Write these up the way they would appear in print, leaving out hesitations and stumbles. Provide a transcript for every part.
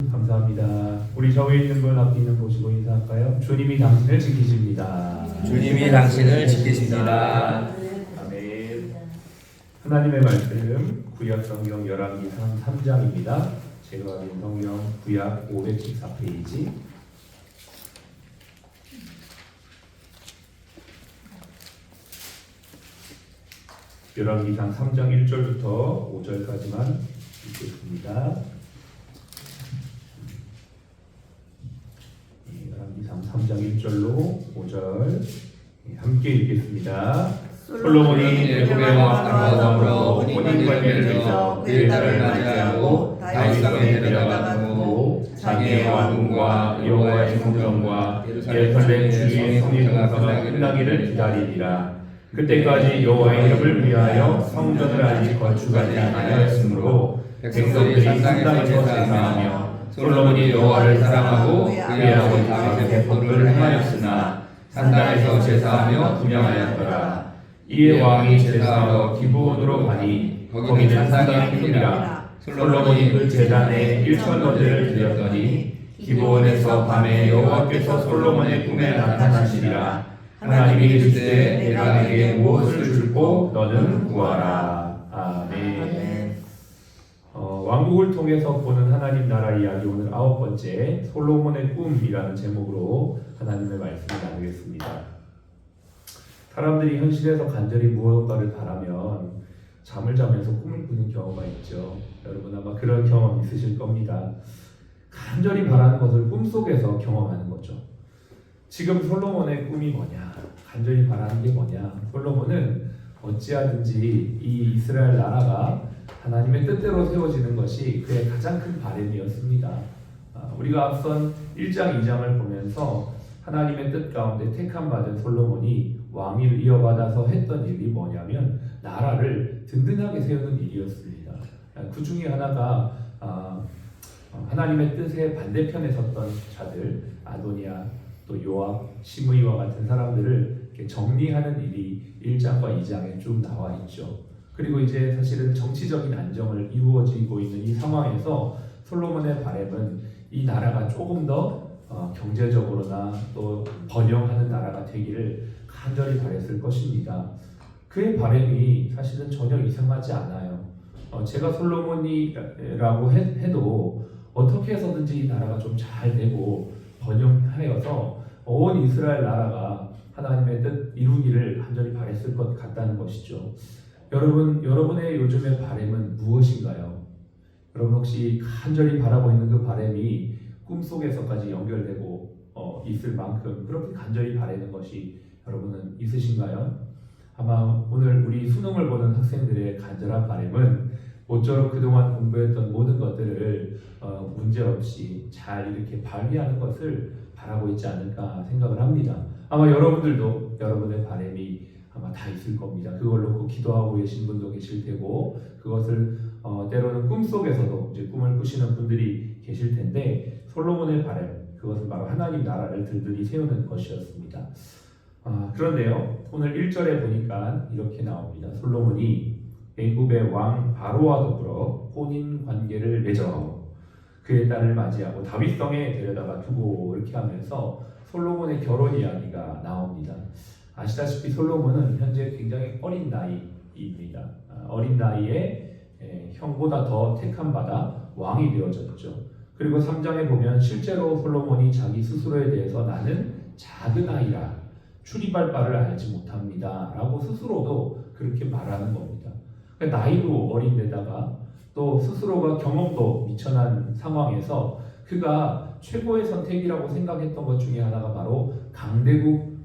감사합니다. 우리 저위에 있는 분 앞에 있는 보시고 인사할까요? 주님이 당신을 지키십니다. 주님이 당신을 지키십니다. 아멘. 하나님의 말씀 구약 성경 열왕기상 3장입니다. 제가 가진 성경 구약 514페이지. 열왕기상 3장 1절부터 5절까지만 읽겠습니다. 열왕기상 3장 1절로 5절 함께 읽겠습니다. 솔로몬이 애굽의 왕 아브라함으로 혼인관계를 맺어 그의 딸을 맞이하고 다윗 성에 데려다 두고 자기의 왕궁과 여호와의 성전과 예루살렘 주위의 성전가 끝나기를 기다리니라. 그때까지 여호와의 이름을 위하여 성전을 아직 건축하지 아니하였으므로 백성들이 산당에서 제사하며 솔로몬이 여호와를 사랑하고 그의 아버지 다윗의 법도를 행하였으나 산당에서 제사하며 분향하였더라. 이에 왕이 제사하러 기브온으로 가니 거기는 산당이 크니라. 솔로몬이 그 제단에 1,000번제를 드렸더니 기브온에서 밤에 여호와께서 솔로몬의 꿈에 나타나시니라. 하나님이 이르시되 내가 내게 무엇을 줄고 너는 구하라. 아멘. 왕국을 통해서 보는 하나님 나라 이야기 오늘 9번째 솔로몬의 꿈이라는 제목으로 하나님의 말씀을 나누겠습니다. 사람들이 현실에서 간절히 무언가를 바라면 잠을 자면서 꿈을 꾸는 경우가 있죠. 여러분 아마 그런 경험 있으실 겁니다. 간절히 바라는 것을 꿈속에서 경험하는 거죠. 지금 솔로몬의 꿈이 뭐냐? 간절히 바라는 게 뭐냐? 솔로몬은 어찌하든지 이 이스라엘 나라가 하나님의 뜻대로 세워지는 것이 그의 가장 큰 바람이었습니다. 우리가 앞선 1장, 2장을 보면서 하나님의 뜻 가운데 택함받은 솔로몬이 왕위를 이어받아서 했던 일이 뭐냐면 나라를 든든하게 세우는 일이었습니다. 그 중에 하나가 하나님의 뜻의 반대편에 섰던 자들, 아도니아, 또 요압, 시므이와 같은 사람들을 이렇게 정리하는 일이 1장과 2장에 쭉 나와 있죠. 그리고 이제 사실은 정치적인 안정을 이루어지고 있는 이 상황에서 솔로몬의 바람은 이 나라가 조금 더 경제적으로나 또 번영하는 나라가 되기를 간절히 바랬을 것입니다. 그의 바람이 사실은 전혀 이상하지 않아요. 제가 솔로몬이라고 해도 어떻게 해서든지 이 나라가 좀 잘 되고 번영하여서 온 이스라엘 나라가 하나님의 뜻 이루기를 간절히 바랬을 것 같다는 것이죠. 여러분의 요즘의 바람은 무엇인가요? 여러분 혹시 간절히 바라고 있는 그 바람이 꿈속에서까지 연결되고 있을 만큼 그렇게 간절히 바라는 것이 여러분은 있으신가요? 아마 오늘 우리 수능을 보는 학생들의 간절한 바람은 모쪼록 그동안 공부했던 모든 것들을 문제없이 잘 이렇게 발휘하는 것을 바라고 있지 않을까 생각을 합니다. 아마 여러분들도 여러분의 바람이 아마 다 있을 겁니다. 그걸 놓고 기도하고 계신 분도 계실 테고 그것을 때로는 꿈속에서도 이제 꿈을 꾸시는 분들이 계실 텐데 솔로몬의 바람 그것은 바로 하나님 나라를 든든히 세우는 것이었습니다. 그런데요 오늘 1절에 보니까 이렇게 나옵니다. 솔로몬이 애굽의 왕 바로와 더불어 혼인 관계를 맺어 그의 딸을 맞이하고 다윗성에 데려다가 두고 이렇게 하면서 솔로몬의 결혼 이야기가 나옵니다. 아시다시피 솔로몬은 현재 굉장히 어린 나이입니다. 어린 나이에 형보다 더 택함받아 왕이 되어졌죠. 그리고 3장에 보면 실제로 솔로몬이 자기 스스로에 대해서 나는 작은 아이라 출입할 바를 알지 못합니다 라고 스스로도 그렇게 말하는 겁니다. 그러니까 나이도 어린데다가 또 스스로가 경험도 미천한 상황에서 그가 최고의 선택이라고 생각했던 것 중에 하나가 바로 강대국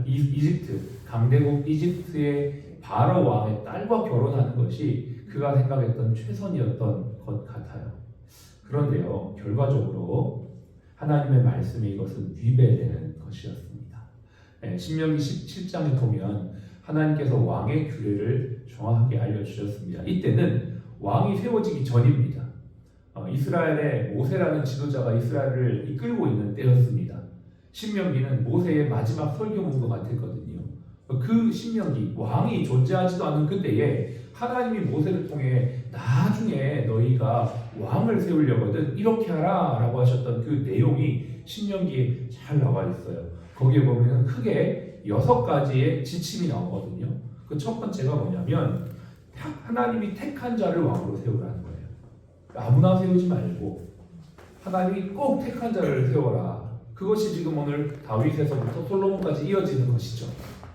이집트 강대국 이집트의 바로 왕의 딸과 결혼하는 것이 그가 생각했던 최선이었던 것 같아요. 그런데요 결과적으로 하나님의 말씀에 이것은 위배되는 것이었습니다. 신명기 17장에 보면 하나님께서 왕의 규례를 정확하게 알려주셨습니다. 이때는 왕이 세워지기 전입니다. 이스라엘의 모세라는 지도자가 이스라엘을 이끌고 있는 때였습니다. 신명기는 모세의 마지막 설교문과 같았거든요. 그 신명기 왕이 존재하지도 않은 그때에 하나님이 모세를 통해 나중에 너희가 왕을 세우려거든 이렇게 하라 라고 하셨던 그 내용이 신명기에 잘 나와 있어요. 거기에 보면 크게 6가지의 지침이 나오거든요. 그 첫 번째가 뭐냐면 하나님이 택한 자를 왕으로 세우라는 거예요. 아무나 세우지 말고 하나님이 꼭 택한 자를 세워라. 그것이 지금 오늘 다윗에서부터 솔로몬까지 이어지는 것이죠.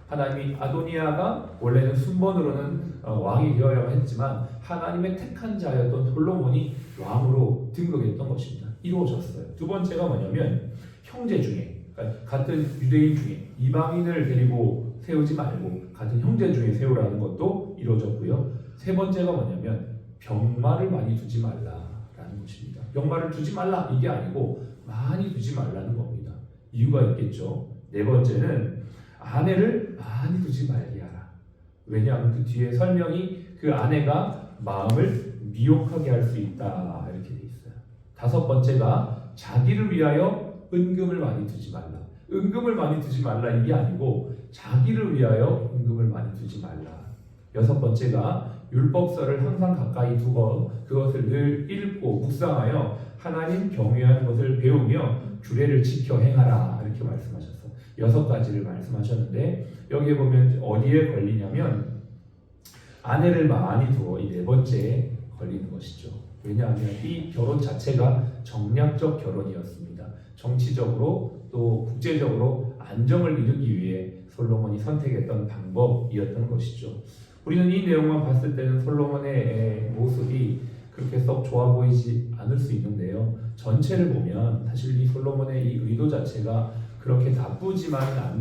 하나님이 아도니아가 원래는 순번으로는 왕이 되어야 했지만 하나님의 택한 자였던 솔로몬이 왕으로 등극했던 것입니다. 이루어졌어요. 두 번째가 뭐냐면 형제 중에 그러니까 같은 유대인 중에 이방인을 데리고 세우지 말고 같은 형제 중에 세우라는 것도 이루어졌고요. 세 번째가 뭐냐면 병마를 많이 두지 말라라는 것입니다. 병마를 두지 말라 이게 아니고 많이 두지 말라는 겁니다. 이유가 있겠죠. 네 번째는 아내를 많이 두지 말게 하라. 왜냐하면 그 뒤에 설명이 그 아내가 마음을 미혹하게 할 수 있다 이렇게 돼 있어요. 다섯 번째가 자기를 위하여 은금을 많이 두지 말라. 은금을 많이 두지 말라 이게 아니고 자기를 위하여 은금을 많이 두지 말라. 여섯 번째가 율법서를 항상 가까이 두고 그것을 늘 읽고 묵상하여 하나님 경외하는 것을 배우며 규례를 지켜 행하라 이렇게 말씀하셨어요. 6가지를 말씀하셨는데 여기에 보면 어디에 걸리냐면 아내를 많이 두어 이 네 번째에 걸리는 것이죠. 왜냐하면 이 결혼 자체가 정략적 결혼이었습니다. 정치적으로 또 국제적으로 안정을 이루기 위해 솔로몬이 선택했던 방법이었던 것이죠. 우리는 이 내용만 봤을 때는 솔로몬의 모습이 그렇게 썩 좋아 보이지 않을 수 있는데요. 전체를 보면 사실 이 솔로몬의 이 의도 자체가 그렇게 나쁘지만은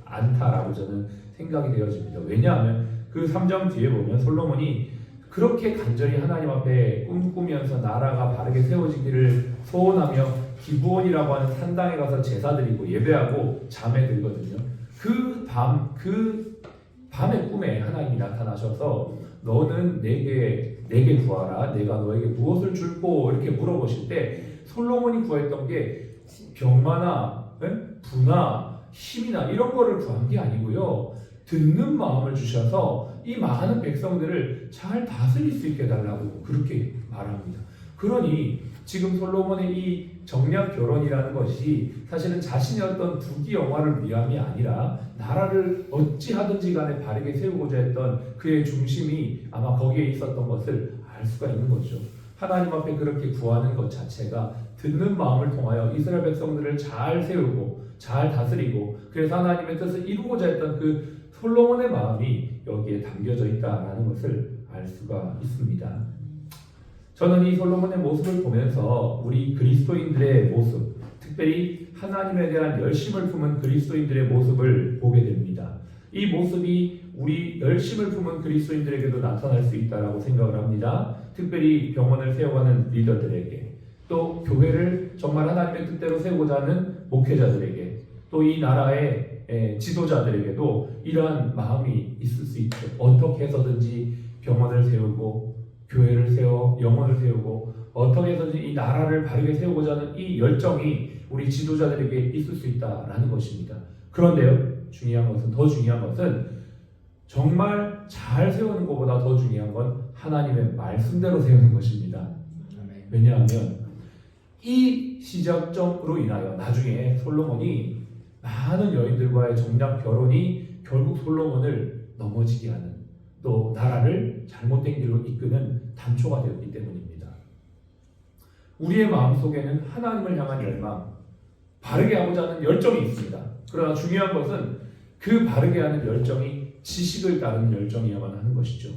않다라고 저는 생각이 되어집니다. 왜냐하면 그 3장 뒤에 보면 솔로몬이 그렇게 간절히 하나님 앞에 꿈꾸면서 나라가 바르게 세워지기를 소원하며 기브온이라고 하는 산당에 가서 제사드리고 예배하고 잠에 들거든요. 그 밤의 꿈에 하나님이 나타나셔서 너는 내게 구하라. 내가 너에게 무엇을 줄고 이렇게 물어보실 때 솔로몬이 구했던 게 병마나 부나 힘이나 이런 거를 구한 게 아니고요. 듣는 마음을 주셔서 이 많은 백성들을 잘 다스릴 수 있게 해달라고 그렇게 말합니다. 그러니 지금 솔로몬의 이 정략 결혼이라는 것이 사실은 자신의 어떤 부귀 영화를 위함이 아니라 나라를 어찌하든지 간에 바르게 세우고자 했던 그의 중심이 아마 거기에 있었던 것을 알 수가 있는 거죠. 하나님 앞에 그렇게 구하는 것 자체가 듣는 마음을 통하여 이스라엘 백성들을 잘 세우고 잘 다스리고 그래서 하나님의 뜻을 이루고자 했던 그 솔로몬의 마음이 여기에 담겨져 있다라는 것을 알 수가 있습니다. 저는 이 솔로몬의 모습을 보면서 우리 그리스도인들의 모습, 특별히 하나님에 대한 열심을 품은 그리스도인들의 모습을 보게 됩니다. 이 모습이 우리 열심을 품은 그리스도인들에게도 나타날 수 있다라고 생각을 합니다. 특별히 병원을 세워가는 리더들에게, 또 교회를 정말 하나님의 뜻대로 세우고자 하는 목회자들에게, 또 이 나라의 지도자들에게도 이러한 마음이 있을 수 있죠. 어떻게 해서든지 병원을 세우고 교회를 세워 영혼을 세우고 어떻게 해서든지 이 나라를 바르게 세우고자 하는 이 열정이 우리 지도자들에게 있을 수 있다라는 것입니다. 그런데요, 더 중요한 것은 정말 잘 세우는 것보다 더 중요한 건 하나님의 말씀대로 세우는 것입니다. 왜냐하면 이 시작점으로 인하여 나중에 솔로몬이 많은 여인들과의 정략 결혼이 결국 솔로몬을 넘어지게 하는, 또 나라를 잘못된 길로 이끄는 단초가 되었기 때문입니다. 우리의 마음속에는 하나님을 향한 열망, 바르게 하고자 하는 열정이 있습니다. 그러나 중요한 것은 그 바르게 하는 열정이 지식을 따르는 열정이어야만 하는 것이죠.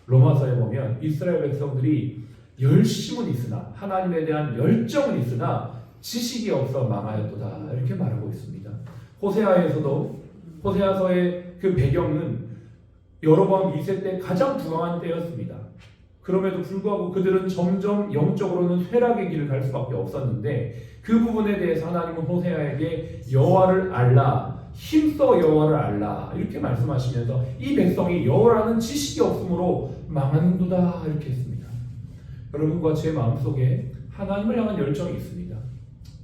로마서에 보면 이스라엘 백성들이 열심은 있으나 하나님에 대한 열정은 있으나 지식이 없어 망하였도다 이렇게 말하고 있습니다. 호세아서의 그 배경은 여로보암 2세 때 가장 부강한 때였습니다. 그럼에도 불구하고 그들은 점점 영적으로는 쇠락의 길을 갈 수밖에 없었는데 그 부분에 대해서 하나님은 호세아에게 여호와를 알라, 힘써 여호와를 알라 이렇게 말씀하시면서 이 백성이 여호와라는 지식이 없으므로 망하는도다 이렇게 했습니다. 여러분과 제 마음속에 하나님을 향한 열정이 있습니다.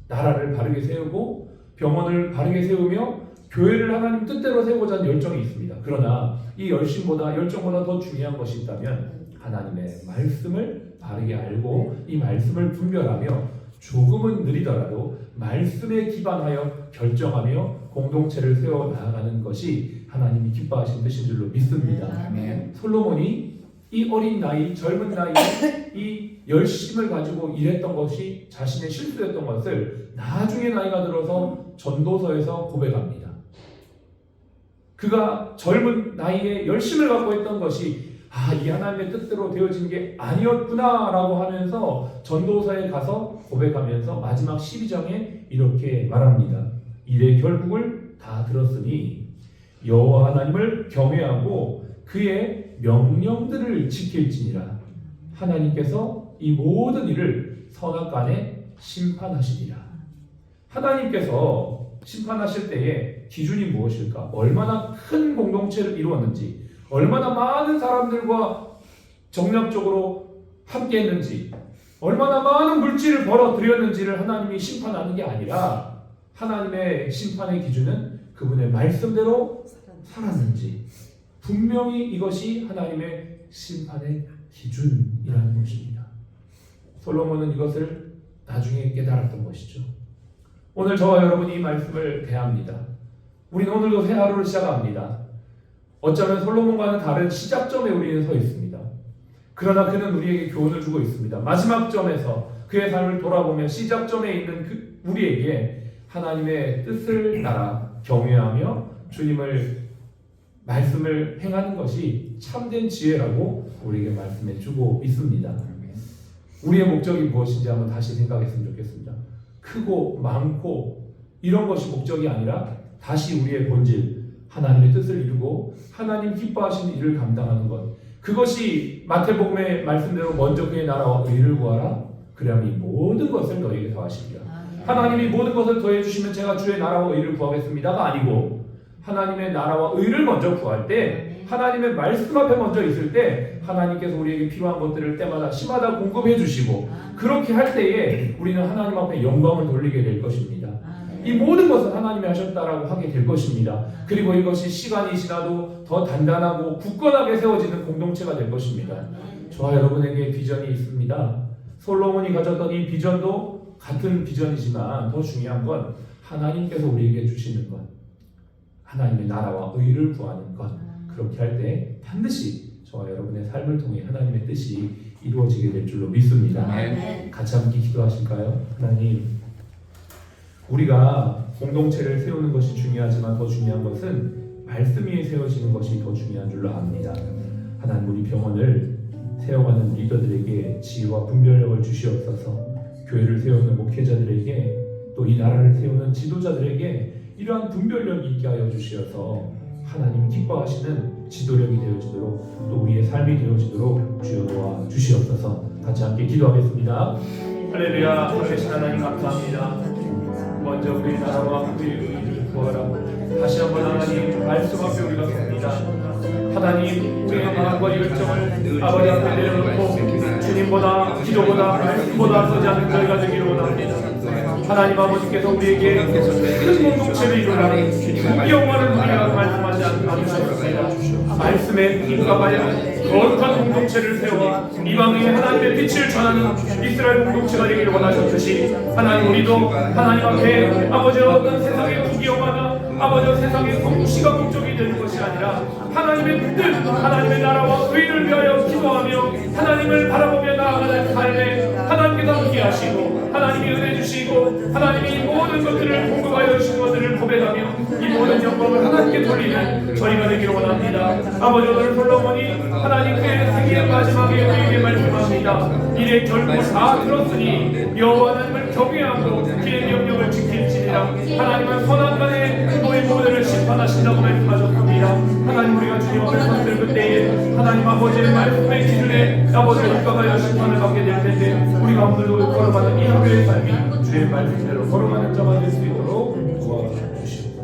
나라를 바르게 세우고 병원을 바르게 세우며 교회를 하나님 뜻대로 세우고자 하는 열정이 있습니다. 그러나 이 열심보다 열정보다 더 중요한 것이 있다면 하나님의 말씀을 바르게 알고 이 말씀을 분별하며 조금은 느리더라도 말씀에 기반하여 결정하며 공동체를 세워 나아가는 것이 하나님이 기뻐하신 뜻인 줄로 믿습니다. 아멘. 솔로몬이 이 어린 나이, 젊은 나이에 이 열심을 가지고 일했던 것이 자신의 실수였던 것을 나중에 나이가 들어서 전도서에서 고백합니다. 그가 젊은 나이에 열심을 갖고 했던 것이 이 하나님의 뜻대로 되어진 게 아니었구나라고 하면서 전도서에 가서 고백하면서 마지막 12장에 이렇게 말합니다. 이래 결국을 다 들었으니 여호와 하나님을 경외하고 그의 명령들을 지킬지니라. 하나님께서 이 모든 일을 선악간에 심판하시리라. 하나님께서 심판하실 때의 기준이 무엇일까? 얼마나 큰 공동체를 이루었는지, 얼마나 많은 사람들과 정략적으로 함께 했는지, 얼마나 많은 물질을 벌어들였는지를 하나님이 심판하는 게 아니라 하나님의 심판의 기준은 그분의 말씀대로 살았는지, 분명히 이것이 하나님의 심판의 기준이라는 것입니다. 솔로몬은 이것을 나중에 깨달았던 것이죠. 오늘 저와 여러분이 이 말씀을 대합니다. 우리는 오늘도 새 하루를 시작합니다. 어쩌면 솔로몬과는 다른 시작점에 우리는 서 있습니다. 그러나 그는 우리에게 교훈을 주고 있습니다. 마지막 점에서 그의 삶을 돌아보며 시작점에 있는 우리에게 하나님의 뜻을 따라 경외하며 주님을 말씀을 행하는 것이 참된 지혜라고 우리에게 말씀해 주고 있습니다. 우리의 목적이 무엇인지 한번 다시 생각했으면 좋겠습니다. 크고 많고 이런 것이 목적이 아니라 다시 우리의 본질, 하나님의 뜻을 이루고 하나님 기뻐하시는 일을 감당하는 것, 그것이 마태복음의 말씀대로 먼저 그의 나라와 의를 구하라. 그리하면 이 모든 것을 너에게 더하시리라. 하나님이 모든 것을 더해 주시면 제가 주의 나라와 의를 구하겠습니다가 아니고, 하나님의 나라와 의를 먼저 구할 때, 하나님의 말씀 앞에 먼저 있을 때 하나님께서 우리에게 필요한 것들을 때마다 시마다 공급해 주시고, 그렇게 할 때에 우리는 하나님 앞에 영광을 돌리게 될 것입니다. 이 모든 것은 하나님이 하셨다라고 하게 될 것입니다. 그리고 이것이 시간이 지나도 더 단단하고 굳건하게 세워지는 공동체가 될 것입니다. 저와 여러분에게 비전이 있습니다. 솔로몬이 가졌던 이 비전도 같은 비전이지만 더 중요한 건 하나님께서 우리에게 주시는 것, 하나님의 나라와 의를 구하는 것. 그렇게 할 때 반드시 저와 여러분의 삶을 통해 하나님의 뜻이 이루어지게 될 줄로 믿습니다. 같이 함께 기도하실까요? 하나님, 우리가 공동체를 세우는 것이 중요하지만 더 중요한 것은 말씀 위에 세워지는 것이 더 중요한 줄로 압니다. 하나님, 우리 병원을 세워가는 리더들에게 지혜와 분별력을 주시옵소서. 교회를 세우는 목회자들에게, 또 이 나라를 세우는 지도자들에게 이러한 분별력이 있게 하여 주시어서 하나님 기뻐하시는 지도력이 되어지도록, 또 우리의 삶이 되어지도록 주여 도와 주시옵소서. 같이 함께 기도하겠습니다. 할렐루야. 살아계신 하나님 감사합니다. 먼저 그의 나라와 그의 의를 구하라. 다시 한번 하나님 말씀 앞에 우리가 섭니다. 하나님, 우리의 마음과 열정을 아버지 앞에 내려놓고 주님보다, 기도보다, 말씀보다 앞서지 않는 저희가 되기를 원합니다. 하나님 아버지께서 우리에게 큰 공동체를 이루라 영원한 우리가 말씀하지 않으셨습니다. 말씀에 힘과가야 거룩한 공동체를 세워 이방에 하나님의 빛을 전하는 이스라엘 공동체가 되기를 원하셨듯이, 하나님 우리도 하나님 앞에 아버지 어떤 세상의 구경하나 아버지 세상의 성취가 목적이 되는 것이 아니라 하나님의 뜻, 하나님의 나라와 의를 위하여 기도하며 하나님을 바라보며 나아가는 삶에 하나님께서 함께하시고 하나님이 은혜 주시고 하나님이 모든 것들을 공급하여 주신 것들을 고백하며 이 모든 영광을 하나님께 돌리는 저희가 되기를 원합니다. 아버지, 오늘 솔로몬이 하나님께 생애의 마지막에 우리에게 말씀합니다. 이래 결국 다 들었으니 여호와 하나님을 경외하고 그의 명령을 지킬지니라. 하나님은 선악간에 너희 모두를 심판하신다고 말씀하셨습니다. 하나님, 우리가 주님 앞에 섰을 그때에 하나님 아버지의 말씀의 기준에 아버지 육각하여 심판을 받게 될 텐데, 우리가 오늘도 걸어가는 이 하루의 삶이 주의 말씀대로 걸어가는 자가 될 수 있도록 도와주시옵소서.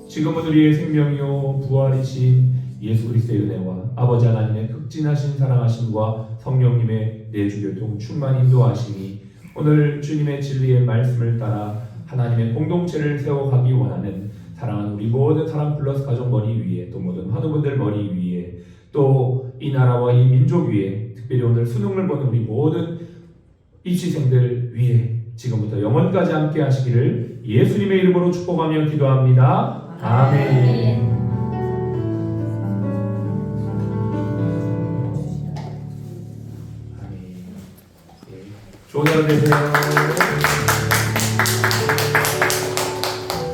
지금은 우리의 생명이요 부활이신 예수 그리스도의 은혜와 아버지 하나님의 극진하신 사랑하심과 성령님의 내주교통 충만 인도하심이 오늘 주님의 진리의 말씀을 따라 하나님의 공동체를 세워가기 원하는 사랑하는 우리 모든 사랑 플러스 가족 머리 위에 또 모든 환우분들 머리 위에 또 이 나라와 이 민족 위에 특별히 오늘 수능을 보는 우리 모든 입시생들 위에 지금부터 영원까지 함께 하시기를 예수님의 이름으로 축복하며 기도합니다. 아멘. 아멘. 예. 좋은 하루 되세요.